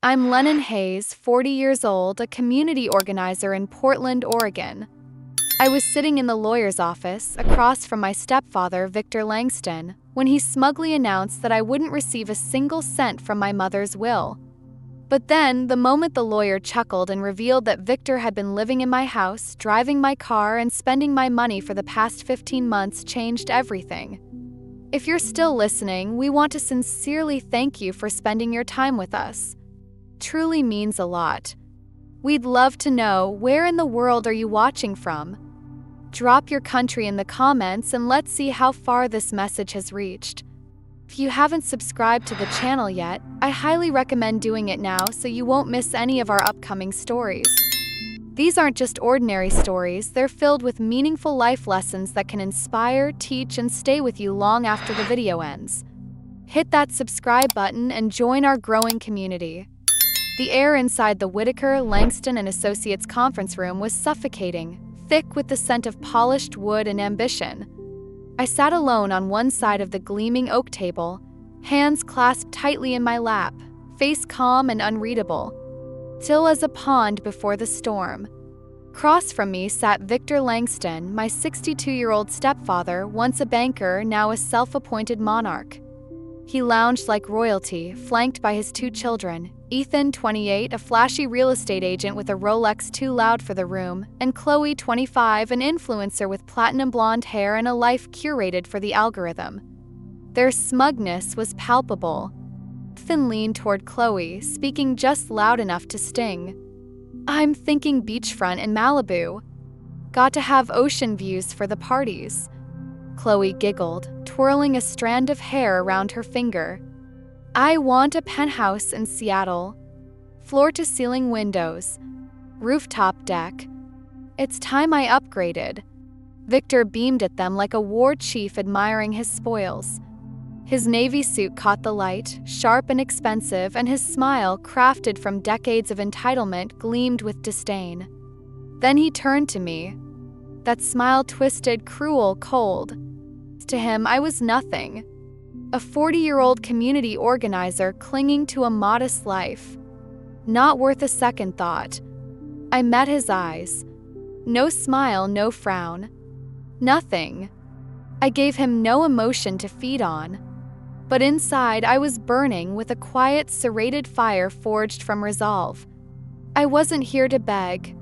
I'm Lennon Hayes, 40 years old, a community organizer in Portland, Oregon. I was sitting in the lawyer's office, across from my stepfather, Victor Langston, when he smugly announced that I wouldn't receive a single cent from my mother's will. But then, the moment the lawyer chuckled and revealed that Victor had been living in my house, driving my car, and spending my money for the past 15 months changed everything. If you're still listening, we want to sincerely thank you for spending your time with us. Truly means a lot. We'd love to know, where in the world are you watching from? Drop your country in the comments and let's see how far this message has reached. If you haven't subscribed to the channel yet, I highly recommend doing it now so you won't miss any of our upcoming stories. These aren't just ordinary stories, they're filled with meaningful life lessons that can inspire, teach, and stay with you long after the video ends. Hit that subscribe button and join our growing community. The air inside the Whitaker, Langston & Associates conference room was suffocating, thick with the scent of polished wood and ambition. I sat alone on one side of the gleaming oak table, hands clasped tightly in my lap, face calm and unreadable, still as a pond before the storm. Across from me sat Victor Langston, my 62-year-old stepfather, once a banker, now a self-appointed monarch. He lounged like royalty, flanked by his two children, Ethan, 28, a flashy real estate agent with a Rolex too loud for the room, and Chloe, 25, an influencer with platinum blonde hair and a life curated for the algorithm. Their smugness was palpable. Ethan leaned toward Chloe, speaking just loud enough to sting. "I'm thinking beachfront in Malibu. Got to have ocean views for the parties." Chloe giggled, twirling a strand of hair around her finger. "I want a penthouse in Seattle. Floor-to-ceiling windows. Rooftop deck. It's time I upgraded." Victor beamed at them like a war chief admiring his spoils. His navy suit caught the light, sharp and expensive, and his smile, crafted from decades of entitlement, gleamed with disdain. Then he turned to me. That smile twisted, cruel, cold. To him, I was nothing. A 40-year-old community organizer clinging to a modest life. Not worth a second thought. I met his eyes. No smile, no frown. Nothing. I gave him no emotion to feed on. But inside, I was burning with a quiet, serrated fire forged from resolve. I wasn't here to beg.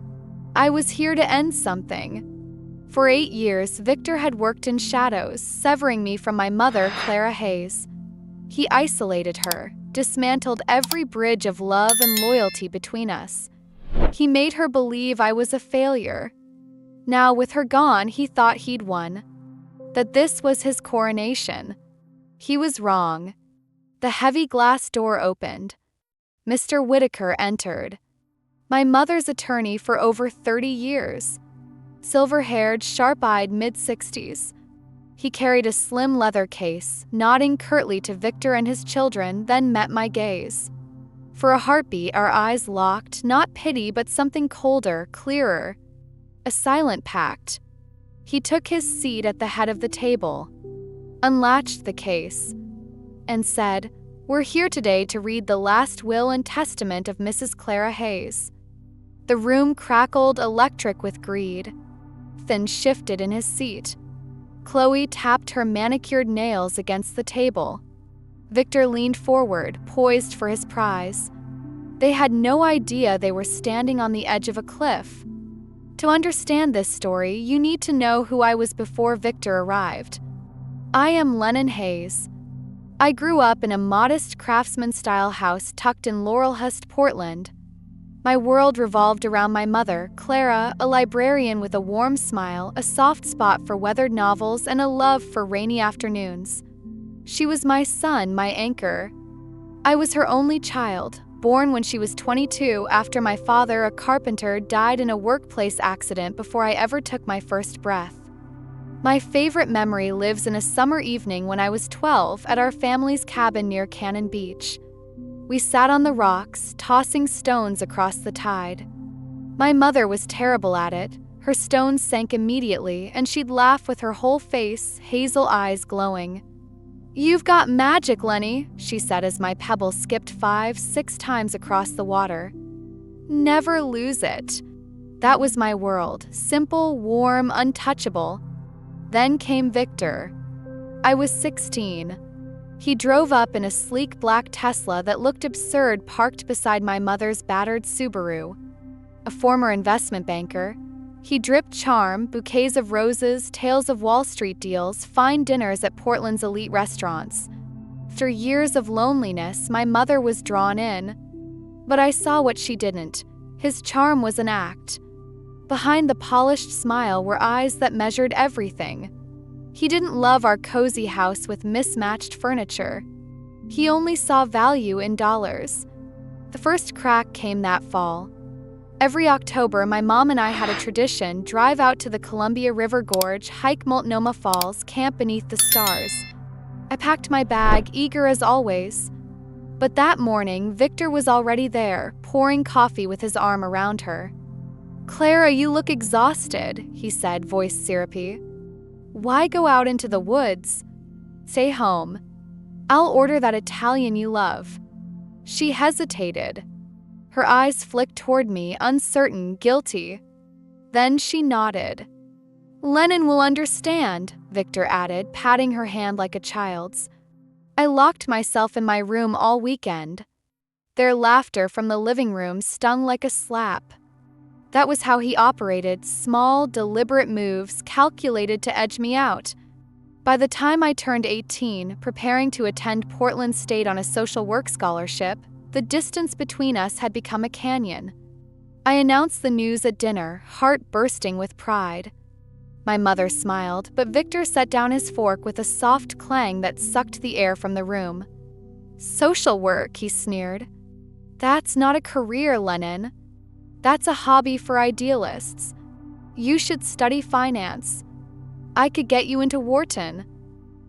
I was here to end something. For 8 years, Victor had worked in shadows, severing me from my mother, Clara Hayes. He isolated her, dismantled every bridge of love and loyalty between us. He made her believe I was a failure. Now, with her gone, he thought he'd won. That this was his coronation. He was wrong. The heavy glass door opened. Mr. Whitaker entered. My mother's attorney for over 30 years. Silver-haired, sharp-eyed mid-60s. He carried a slim leather case, nodding curtly to Victor and his children, then met my gaze. For a heartbeat, our eyes locked, not pity but something colder, clearer. A silent pact. He took his seat at the head of the table, unlatched the case, and said, "We're here today to read the last will and testament of Mrs. Clara Hayes." The room crackled, electric with greed. Ethan shifted in his seat. Chloe tapped her manicured nails against the table. Victor leaned forward, poised for his prize. They had no idea they were standing on the edge of a cliff. To understand this story, you need to know who I was before Victor arrived. I am Lennon Hayes. I grew up in a modest craftsman-style house tucked in Laurelhurst, Portland. My world revolved around my mother, Clara, a librarian with a warm smile, a soft spot for weathered novels, and a love for rainy afternoons. She was my sun, my anchor. I was her only child, born when she was 22 after my father, a carpenter, died in a workplace accident before I ever took my first breath. My favorite memory lives in a summer evening when I was 12 at our family's cabin near Cannon Beach. We sat on the rocks, tossing stones across the tide. My mother was terrible at it. Her stones sank immediately, and she'd laugh with her whole face, hazel eyes glowing. "You've got magic, Lenny," she said as my pebble skipped 5-6 times across the water. "Never lose it." That was my world, simple, warm, untouchable. Then came Victor. I was 16. He drove up in a sleek black Tesla that looked absurd parked beside my mother's battered Subaru. A former investment banker, he dripped charm, bouquets of roses, tales of Wall Street deals, fine dinners at Portland's elite restaurants. After years of loneliness, my mother was drawn in. But I saw what she didn't. His charm was an act. Behind the polished smile were eyes that measured everything. He didn't love our cozy house with mismatched furniture. He only saw value in dollars. The first crack came that fall. Every October, my mom and I had a tradition: drive out to the Columbia River Gorge, hike Multnomah Falls, camp beneath the stars. I packed my bag, eager as always. But that morning, Victor was already there, pouring coffee with his arm around her. "Clara, you look exhausted," he said, voice syrupy. "Why go out into the woods? Stay home. I'll order that Italian you love." She hesitated. Her eyes flicked toward me, uncertain, guilty. Then she nodded. "Lennon will understand," Victor added, patting her hand like a child's. I locked myself in my room all weekend. Their laughter from the living room stung like a slap. That was how he operated, small, deliberate moves calculated to edge me out. By the time I turned 18, preparing to attend Portland State on a social work scholarship, the distance between us had become a canyon. I announced the news at dinner, heart bursting with pride. My mother smiled, but Victor set down his fork with a soft clang that sucked the air from the room. "Social work," he sneered. "That's not a career, Lennon. That's a hobby for idealists. You should study finance. I could get you into Wharton."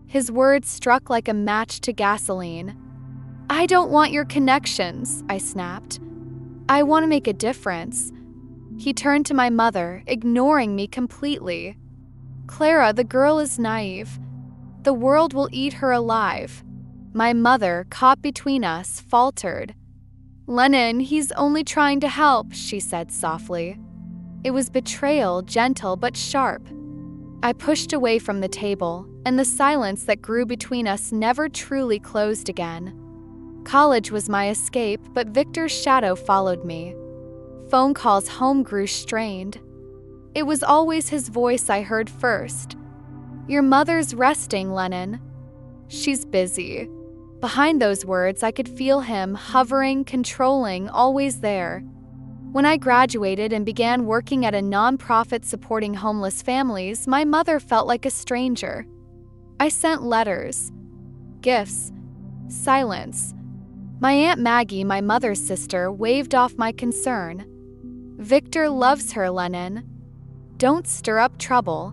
His words struck like a match to gasoline. "I don't want your connections," I snapped. "I want to make a difference." He turned to my mother, ignoring me completely. "Clara, the girl is naive. The world will eat her alive." My mother, caught between us, faltered. "Lennon, he's only trying to help," she said softly. It was betrayal, gentle but sharp. I pushed away from the table, and the silence that grew between us never truly closed again. College was my escape, but Victor's shadow followed me. Phone calls home grew strained. It was always his voice I heard first. "Your mother's resting, Lennon." "She's busy." Behind those words, I could feel him, hovering, controlling, always there. When I graduated and began working at a nonprofit supporting homeless families, my mother felt like a stranger. I sent letters, gifts, silence. My Aunt Maggie, my mother's sister, waved off my concern. "Victor loves her, Lennon. Don't stir up trouble."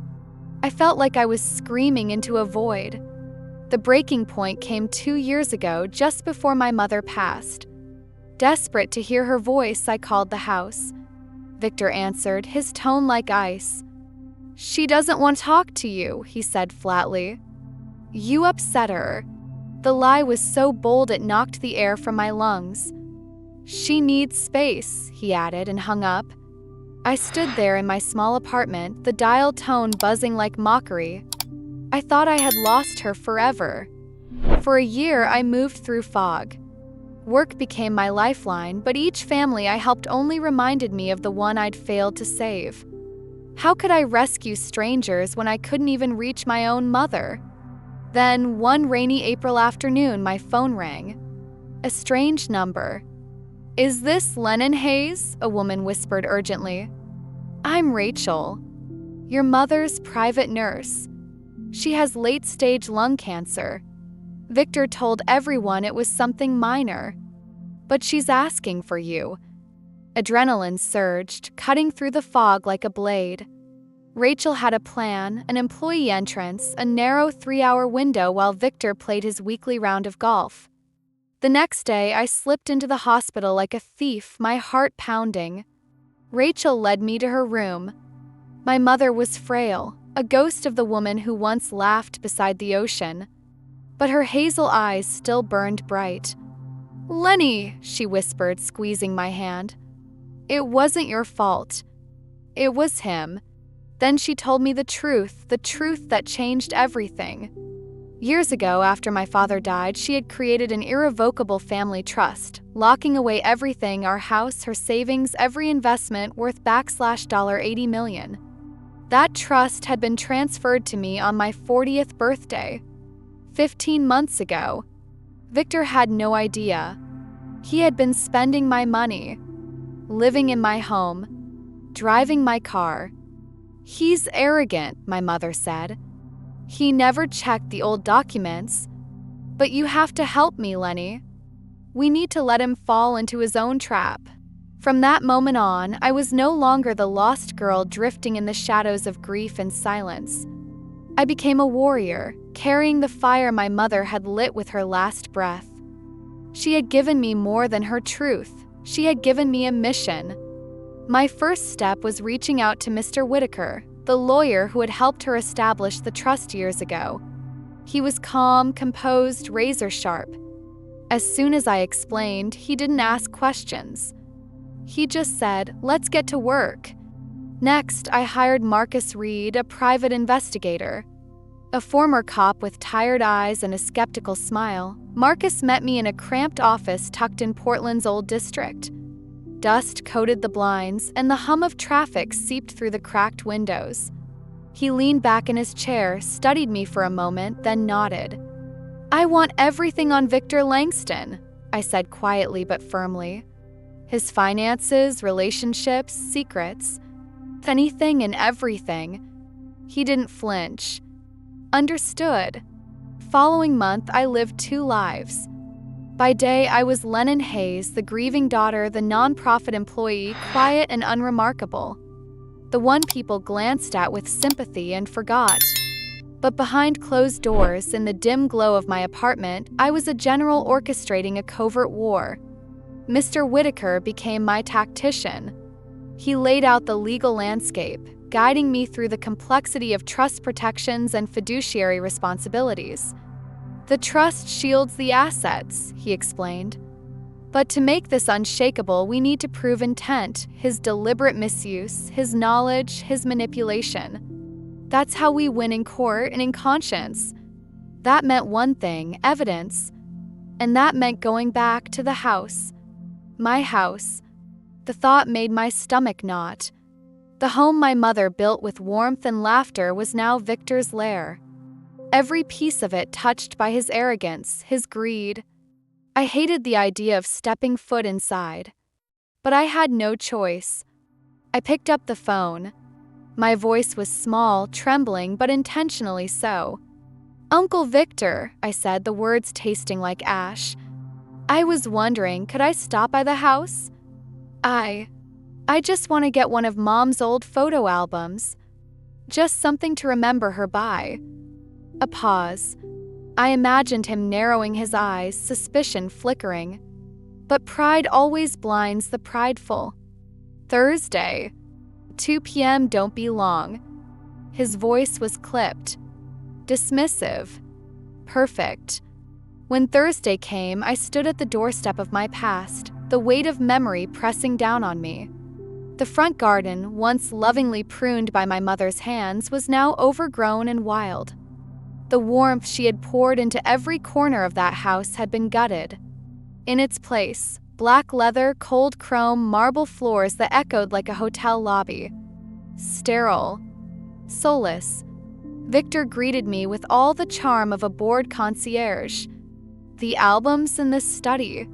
I felt like I was screaming into a void. The breaking point came 2 years ago, just before my mother passed. Desperate to hear her voice, I called the house. Victor answered, his tone like ice. "She doesn't want to talk to you," he said flatly. "You upset her." The lie was so bold it knocked the air from my lungs. "She needs space," he added and hung up. I stood there in my small apartment, the dial tone buzzing like mockery. I thought I had lost her forever. For a year, I moved through fog. Work became my lifeline, but each family I helped only reminded me of the one I'd failed to save. How could I rescue strangers when I couldn't even reach my own mother? Then, one rainy April afternoon, my phone rang. A strange number. "Is this Lennon Hayes?" a woman whispered urgently. "I'm Rachel, your mother's private nurse. She has late-stage lung cancer. Victor told everyone it was something minor. But she's asking for you." Adrenaline surged, cutting through the fog like a blade. Rachel had a plan, an employee entrance, a narrow 3-hour window while Victor played his weekly round of golf. The next day, I slipped into the hospital like a thief, my heart pounding. Rachel led me to her room. My mother was frail, a ghost of the woman who once laughed beside the ocean. but her hazel eyes still burned bright. "Lenny," she whispered, squeezing my hand. "It wasn't your fault. It was him." Then she told me the truth that changed everything. Years ago, after my father died, she had created an irrevocable family trust, locking away everything, our house, her savings, every investment worth $80 million. That trust had been transferred to me on my 40th birthday, 15 months ago. Victor had no idea. He had been spending my money, living in my home, driving my car. "He's arrogant," my mother said. "He never checked the old documents. But you have to help me, Lenny. We need to let him fall into his own trap." From that moment on, I was no longer the lost girl drifting in the shadows of grief and silence. I became a warrior, carrying the fire my mother had lit with her last breath. She had given me more than her truth. She had given me a mission. My first step was reaching out to Mr. Whitaker, the lawyer who had helped her establish the trust years ago. He was calm, composed, razor-sharp. As soon as I explained, he didn't ask questions. He just said, "Let's get to work." Next, I hired Marcus Reed, a private investigator. A former cop with tired eyes and a skeptical smile, Marcus met me in a cramped office tucked in Portland's old district. Dust coated the blinds, and the hum of traffic seeped through the cracked windows. He leaned back in his chair, studied me for a moment, then nodded. "I want everything on Victor Langston," I said quietly but firmly. "His finances, relationships, secrets. Anything and everything." He didn't flinch. Understood. Following month, I lived two lives. By day, I was Lennon Hayes, the grieving daughter, the nonprofit employee, quiet and unremarkable. The one people glanced at with sympathy and forgot. But behind closed doors, in the dim glow of my apartment, I was a general orchestrating a covert war. Mr. Whitaker became my tactician. He laid out the legal landscape, guiding me through the complexity of trust protections and fiduciary responsibilities. "The trust shields the assets," he explained. "But to make this unshakable, we need to prove intent, his deliberate misuse, his knowledge, his manipulation. That's how we win in court and in conscience." That meant one thing, evidence. And that meant going back to the house. My house. The thought made my stomach knot. The home my mother built with warmth and laughter was now Victor's lair. Every piece of it touched by his arrogance, his greed. I hated the idea of stepping foot inside. But I had no choice. I picked up the phone. My voice was small, trembling, but intentionally so. "Uncle Victor," I said, the words tasting like ash. "I was wondering, could I stop by the house? I just want to get one of Mom's old photo albums. Just something to remember her by." A pause. I imagined him narrowing his eyes, suspicion flickering. But pride always blinds the prideful. "Thursday, 2 p.m., don't be long." His voice was clipped. Dismissive. Perfect. When Thursday came, I stood at the doorstep of my past, the weight of memory pressing down on me. The front garden, once lovingly pruned by my mother's hands, was now overgrown and wild. The warmth she had poured into every corner of that house had been gutted. In its place, black leather, cold chrome, marble floors that echoed like a hotel lobby. Sterile. Soulless. Victor greeted me with all the charm of a bored concierge. "The albums in this study.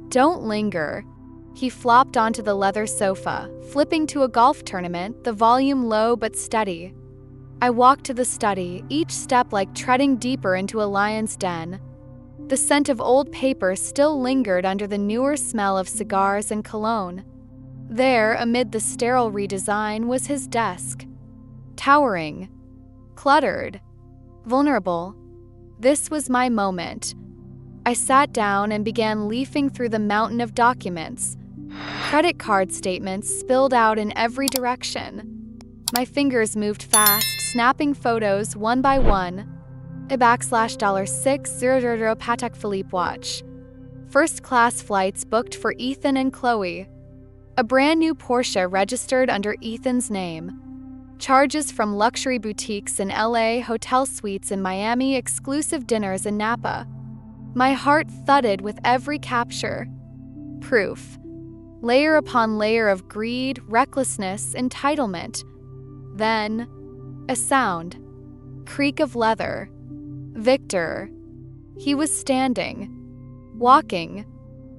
Don't linger." He flopped onto the leather sofa, flipping to a golf tournament, the volume low but steady. I walked to the study, each step like treading deeper into a lion's den. The scent of old paper still lingered under the newer smell of cigars and cologne. There, amid the sterile redesign, was his desk. Towering. Cluttered. Vulnerable. This was my moment. I sat down and began leafing through the mountain of documents. Credit card statements spilled out in every direction. My fingers moved fast, snapping photos one by one. a $600 Patek Philippe watch. First-class flights booked for Ethan and Chloe. A brand new Porsche registered under Ethan's name. Charges from luxury boutiques in LA, hotel suites in Miami, exclusive dinners in Napa. My heart thudded with every capture. Proof. Layer upon layer of greed, recklessness, entitlement. Then, a sound. Creak of leather. Victor. He was standing. Walking.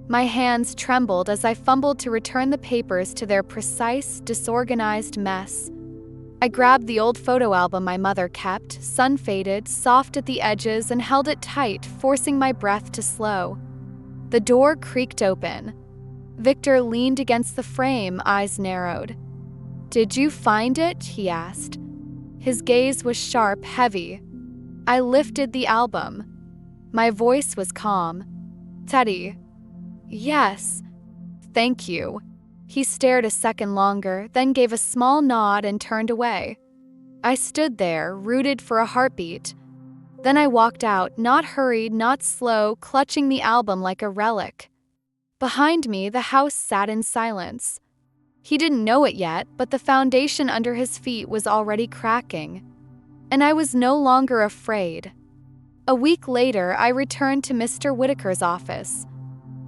My hands trembled as I fumbled to return the papers to their precise, disorganized mess. I grabbed the old photo album my mother kept, sun-faded, soft at the edges, and held it tight, forcing my breath to slow. The door creaked open. Victor leaned against the frame, eyes narrowed. "Did you find it?" he asked. His gaze was sharp, heavy. I lifted the album. My voice was calm. "Teddy." "Yes." "Thank you." He stared a second longer, then gave a small nod and turned away. I stood there, rooted for a heartbeat. Then I walked out, not hurried, not slow, clutching the album like a relic. Behind me, the house sat in silence. He didn't know it yet, but the foundation under his feet was already cracking. And I was no longer afraid. A week later, I returned to Mr. Whitaker's office.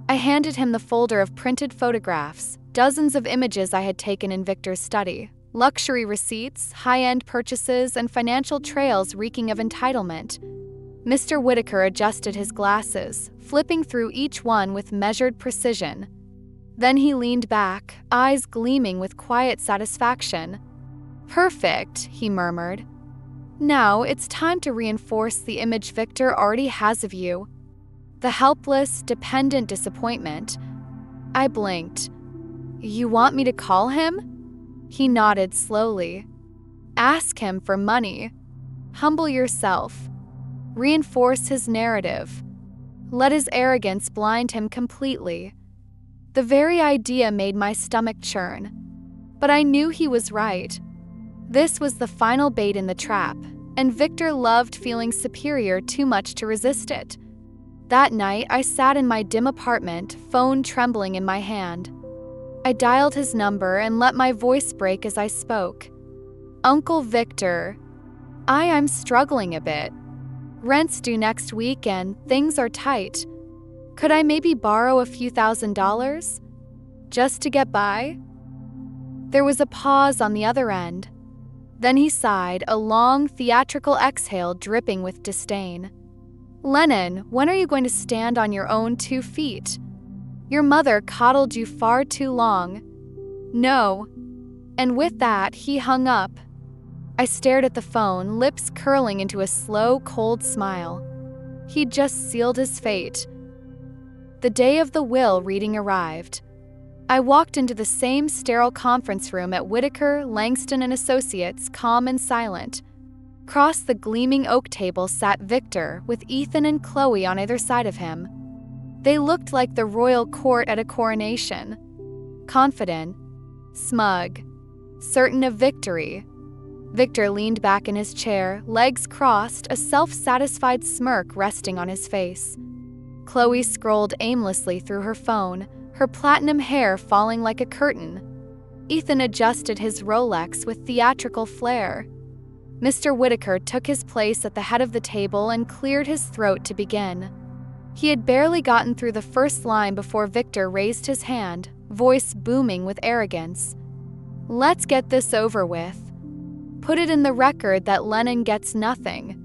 I handed him the folder of printed photographs, dozens of images I had taken in Victor's study, luxury receipts, high-end purchases, and financial trails reeking of entitlement. Mr. Whitaker adjusted his glasses, flipping through each one with measured precision. Then he leaned back, eyes gleaming with quiet satisfaction. "Perfect," he murmured. "Now it's time to reinforce the image Victor already has of you. The helpless, dependent disappointment." I blinked. "You want me to call him?" He nodded slowly. "Ask him for money. Humble yourself. Reinforce his narrative. Let his arrogance blind him completely." The very idea made my stomach churn. But I knew he was right. This was the final bait in the trap, and Victor loved feeling superior too much to resist it. That night, I sat in my dim apartment, phone trembling in my hand. I dialed his number and let my voice break as I spoke. "Uncle Victor, I'm struggling a bit. Rent's due next week and things are tight. Could I maybe borrow a few $1,000s? Just to get by?" There was a pause on the other end. Then he sighed, a long, theatrical exhale dripping with disdain. "Lennon, when are you going to stand on your own 2 feet? Your mother coddled you far too long. No." And with that, he hung up. I stared at the phone, lips curling into a slow, cold smile. He'd just sealed his fate. The day of the will reading arrived. I walked into the same sterile conference room at Whitaker, Langston and Associates, calm and silent. Across the gleaming oak table sat Victor, with Ethan and Chloe on either side of him. They looked like the royal court at a coronation. Confident, smug, certain of victory. Victor leaned back in his chair, legs crossed, a self-satisfied smirk resting on his face. Chloe scrolled aimlessly through her phone, her platinum hair falling like a curtain. Ethan adjusted his Rolex with theatrical flair. Mr. Whitaker took his place at the head of the table and cleared his throat to begin. He had barely gotten through the first line before Victor raised his hand, voice booming with arrogance. "Let's get this over with. Put it in the record that Lennon gets nothing.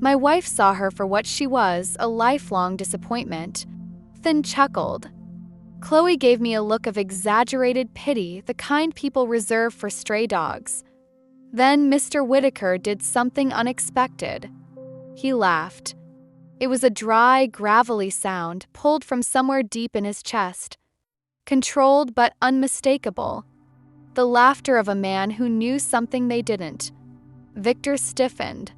My wife saw her for what she was, a lifelong disappointment." Ethan chuckled. Chloe gave me a look of exaggerated pity, the kind people reserve for stray dogs. Then Mr. Whitaker did something unexpected. He laughed. It was a dry, gravelly sound, pulled from somewhere deep in his chest. Controlled but unmistakable. The laughter of a man who knew something they didn't. Victor stiffened.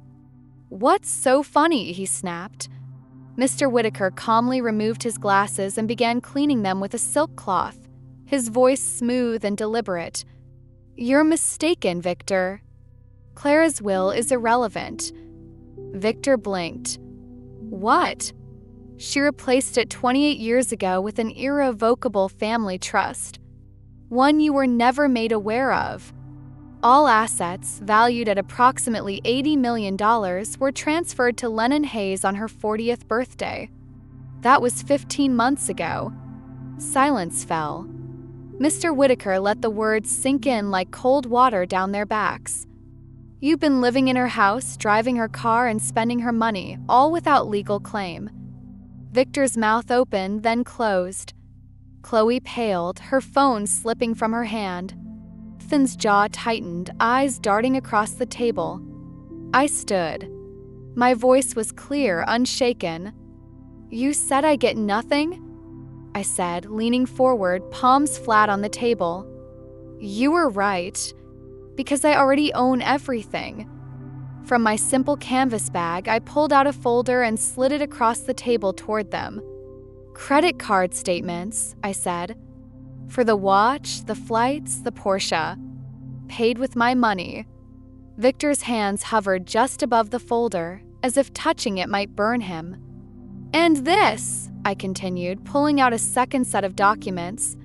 "What's so funny?" he snapped. Mr. Whitaker calmly removed his glasses and began cleaning them with a silk cloth, his voice smooth and deliberate. "You're mistaken, Victor. Clara's will is irrelevant. Victor blinked. What? She replaced it 28 years ago with an irrevocable family trust. One you were never made aware of. All assets, valued at approximately $80 million, were transferred to Lennon Hayes on her 40th birthday. That was 15 months ago. Silence fell. Mr. Whitaker let the words sink in like cold water down their backs. You've been living in her house, driving her car, and spending her money, all without legal claim. Victor's mouth opened, then closed. Chloe paled, her phone slipping from her hand. Nathan's jaw tightened, eyes darting across the table. I stood. My voice was clear, unshaken. You said I get nothing? I said, leaning forward, palms flat on the table. You were right, because I already own everything. From my simple canvas bag, I pulled out a folder and slid it across the table toward them. Credit card statements, I said. For the watch, the flights, the Porsche. Paid with my money. Victor's hands hovered just above the folder, as if touching it might burn him. And this, I continued, pulling out a second set of documents.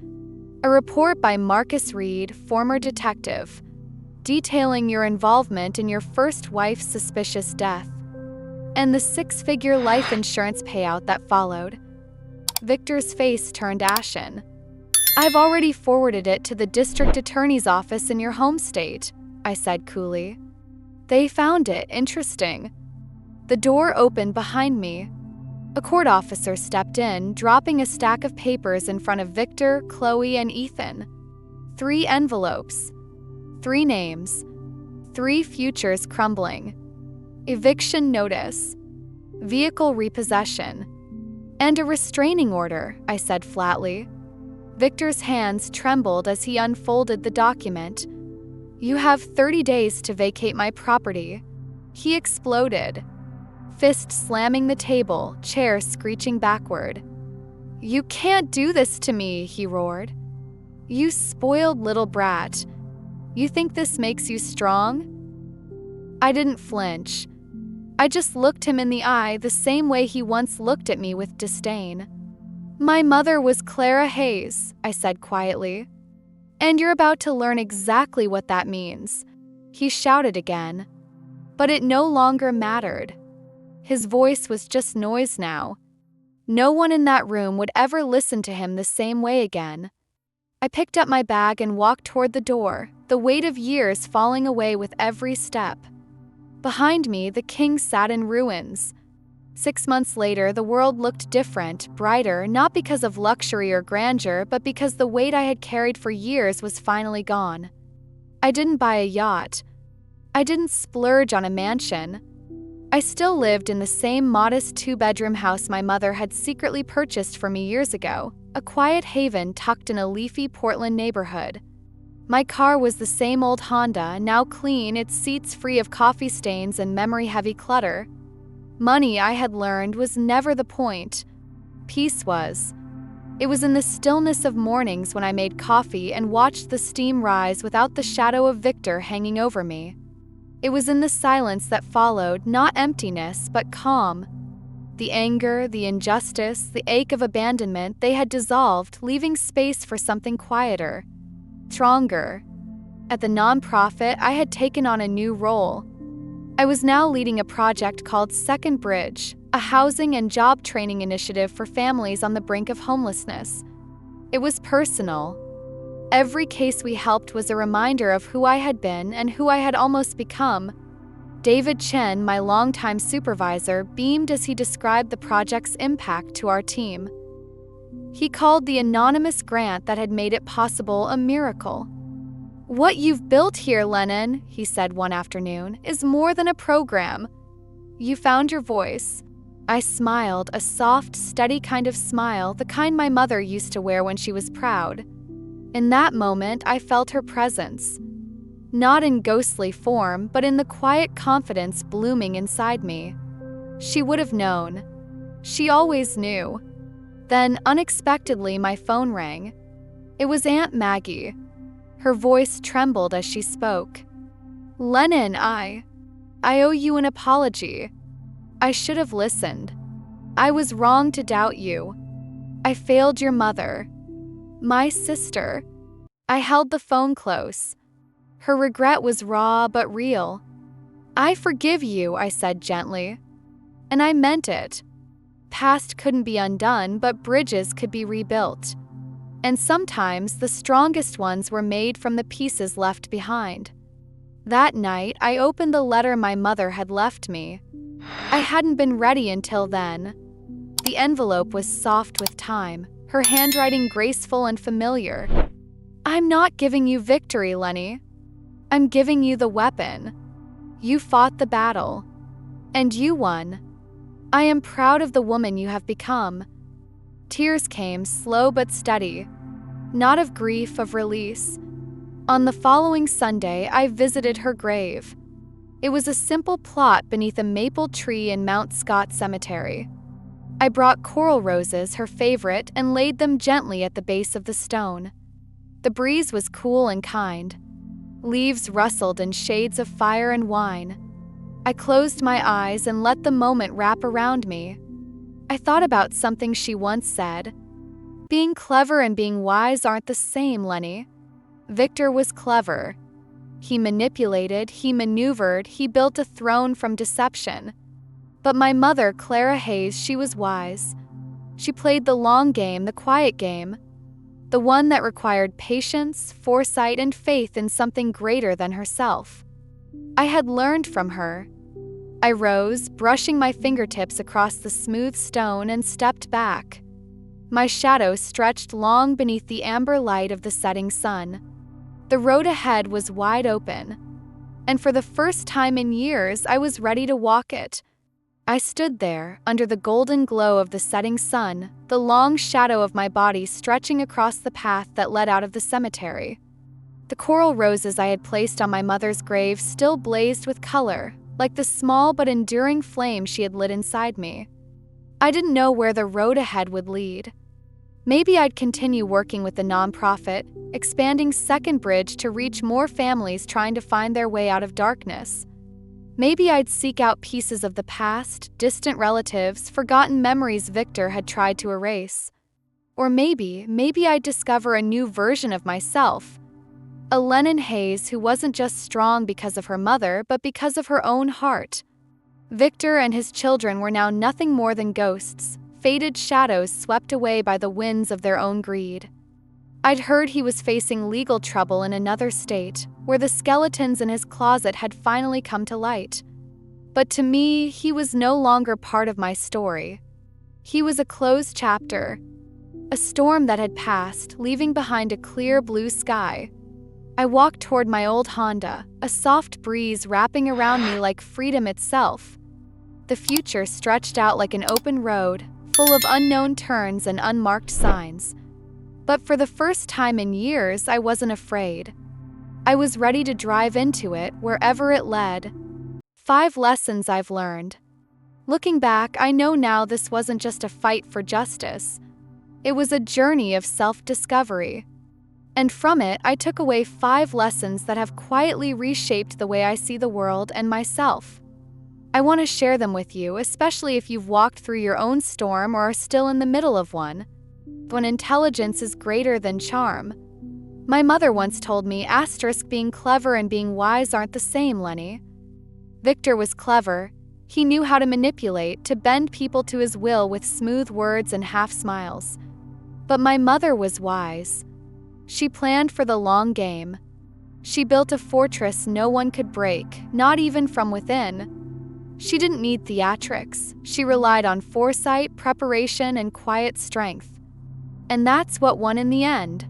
A report by Marcus Reed, former detective, detailing your involvement in your first wife's suspicious death, and the six-figure life insurance payout that followed. Victor's face turned ashen. I've already forwarded it to the district attorney's office in your home state, I said coolly. They found it interesting. The door opened behind me. A court officer stepped in, dropping a stack of papers in front of Victor, Chloe, and Ethan. 3 envelopes. 3 names. 3 futures crumbling. Eviction notice. Vehicle repossession. And a restraining order, I said flatly. Victor's hands trembled as he unfolded the document. You have 30 days to vacate my property. He exploded. Fist slamming the table, chair screeching backward. You can't do this to me, he roared. You spoiled little brat. You think this makes you strong? I didn't flinch. I just looked him in the eye the same way he once looked at me with disdain. My mother was Clara Hayes, I said quietly. And you're about to learn exactly what that means. He shouted again. But it no longer mattered. His voice was just noise now. No one in that room would ever listen to him the same way again. I picked up my bag and walked toward the door, the weight of years falling away with every step. Behind me, the king sat in ruins. 6 months later, the world looked different, brighter, not because of luxury or grandeur, but because the weight I had carried for years was finally gone. I didn't buy a yacht. I didn't splurge on a mansion. I still lived in the same modest 2-bedroom house my mother had secretly purchased for me years ago, a quiet haven tucked in a leafy Portland neighborhood. My car was the same old Honda, now clean, its seats free of coffee stains and memory-heavy clutter. Money, I had learned, was never the point. Peace was. It was in the stillness of mornings when I made coffee and watched the steam rise without the shadow of Victor hanging over me. It was in the silence that followed, not emptiness, but calm. The anger, the injustice, the ache of abandonment, they had dissolved, leaving space for something quieter, stronger. At the nonprofit, I had taken on a new role. I was now leading a project called Second Bridge, a housing and job training initiative for families on the brink of homelessness. It was personal. Every case we helped was a reminder of who I had been and who I had almost become. David Chen, my longtime supervisor, beamed as he described the project's impact to our team. He called the anonymous grant that had made it possible a miracle. What you've built here, Lennon, he said one afternoon, is more than a program. You found your voice. I smiled, a soft, steady kind of smile, the kind my mother used to wear when she was proud. In that moment, I felt her presence. Not in ghostly form, but in the quiet confidence blooming inside me. She would have known. She always knew. Then, unexpectedly, my phone rang. It was Aunt Maggie. Her voice trembled as she spoke. Lennon, I owe you an apology. I should have listened. I was wrong to doubt you. I failed your mother. My sister. I held the phone close. Her regret was raw but real. I forgive you, I said gently. And I meant it. Past couldn't be undone, but bridges could be rebuilt. And sometimes the strongest ones were made from the pieces left behind. That night, I opened the letter my mother had left me. I hadn't been ready until then. The envelope was soft with time, her handwriting graceful and familiar. I'm not giving you victory, Lenny. I'm giving you the weapon. You fought the battle. And you won. I am proud of the woman you have become. Tears came, slow but steady. Not of grief, of release. On the following Sunday, I visited her grave. It was a simple plot beneath a maple tree in Mount Scott Cemetery. I brought coral roses, her favorite, and laid them gently at the base of the stone. The breeze was cool and kind. Leaves rustled in shades of fire and wine. I closed my eyes and let the moment wrap around me. I thought about something she once said. Being clever and being wise aren't the same, Lenny. Victor was clever. He manipulated, he maneuvered, he built a throne from deception. But my mother, Clara Hayes, she was wise. She played the long game, the quiet game. The one that required patience, foresight, and faith in something greater than herself. I had learned from her. I rose, brushing my fingertips across the smooth stone, and stepped back. My shadow stretched long beneath the amber light of the setting sun. The road ahead was wide open, and for the first time in years, I was ready to walk it. I stood there, under the golden glow of the setting sun, the long shadow of my body stretching across the path that led out of the cemetery. The coral roses I had placed on my mother's grave still blazed with color, like the small but enduring flame she had lit inside me. I didn't know where the road ahead would lead. Maybe I'd continue working with the nonprofit, expanding Second Bridge to reach more families trying to find their way out of darkness. Maybe I'd seek out pieces of the past, distant relatives, forgotten memories Victor had tried to erase. Or maybe I'd discover a new version of myself. A Lennon Hayes who wasn't just strong because of her mother, but because of her own heart. Victor and his children were now nothing more than ghosts, faded shadows swept away by the winds of their own greed. I'd heard he was facing legal trouble in another state, where the skeletons in his closet had finally come to light. But to me, he was no longer part of my story. He was a closed chapter, a storm that had passed, leaving behind a clear blue sky. I walked toward my old Honda, a soft breeze wrapping around me like freedom itself. The future stretched out like an open road, full of unknown turns and unmarked signs. But for the first time in years, I wasn't afraid. I was ready to drive into it, wherever it led. 5 lessons I've learned. Looking back, I know now this wasn't just a fight for justice. It was a journey of self-discovery. And from it, I took away 5 lessons that have quietly reshaped the way I see the world and myself. I want to share them with you, especially if you've walked through your own storm or are still in the middle of one. When intelligence is greater than charm. My mother once told me, being clever and being wise aren't the same, Lenny. Victor was clever. He knew how to manipulate, to bend people to his will with smooth words and half smiles. But my mother was wise. She planned for the long game. She built a fortress no one could break, not even from within. She didn't need theatrics. She relied on foresight, preparation, and quiet strength. And that's what won in the end.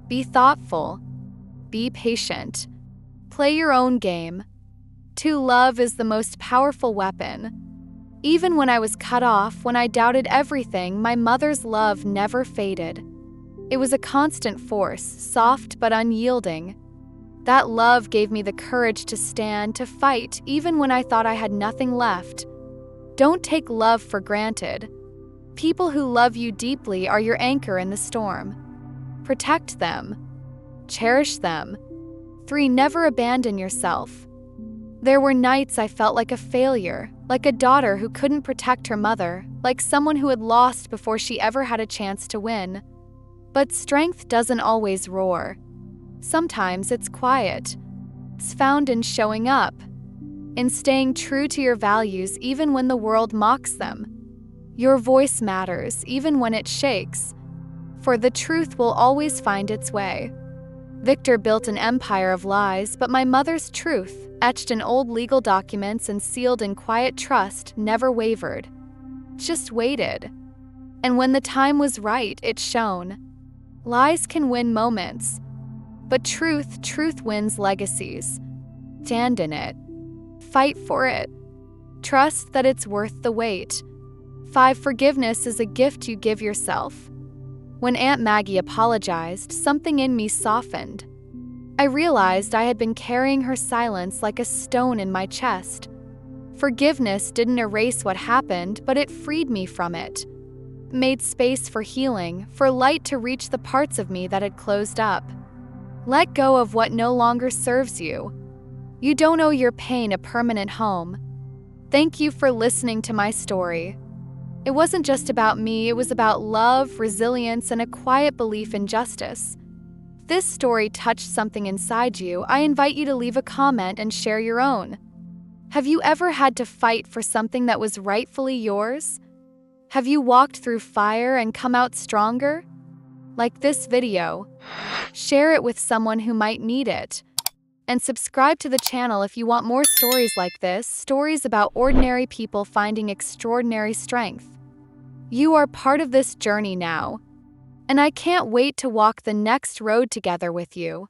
Be thoughtful. Be patient. Play your own game. Love is the most powerful weapon. Even when I was cut off, when I doubted everything, my mother's love never faded. It was a constant force, soft but unyielding. That love gave me the courage to stand, to fight, even when I thought I had nothing left. Don't take love for granted. People who love you deeply are your anchor in the storm. Protect them. Cherish them. 3. Never abandon yourself. There were nights I felt like a failure, like a daughter who couldn't protect her mother, like someone who had lost before she ever had a chance to win. But strength doesn't always roar. Sometimes it's quiet. It's found in showing up, in staying true to your values even when the world mocks them. Your voice matters even when it shakes, for the truth will always find its way. Victor built an empire of lies, but my mother's truth, etched in old legal documents and sealed in quiet trust, never wavered. Just waited. And when the time was right, it shone. Lies can win moments, but truth wins legacies. Stand in it. Fight for it. Trust that it's worth the wait. 5. Forgiveness is a gift you give yourself. When Aunt Maggie apologized, something in me softened. I realized I had been carrying her silence like a stone in my chest. Forgiveness didn't erase what happened, but it freed me from it. Made space for healing, for light to reach the parts of me that had closed up. Let go of what no longer serves you. You don't owe your pain a permanent home. Thank you for listening to my story. It wasn't just about me, it was about love, resilience, and a quiet belief in justice. If this story touched something inside you, I invite you to leave a comment and share your own. Have you ever had to fight for something that was rightfully yours? Have you walked through fire and come out stronger? Like this video, share it with someone who might need it. And subscribe to the channel if you want more stories like this, stories about ordinary people finding extraordinary strength. You are part of this journey now, and I can't wait to walk the next road together with you.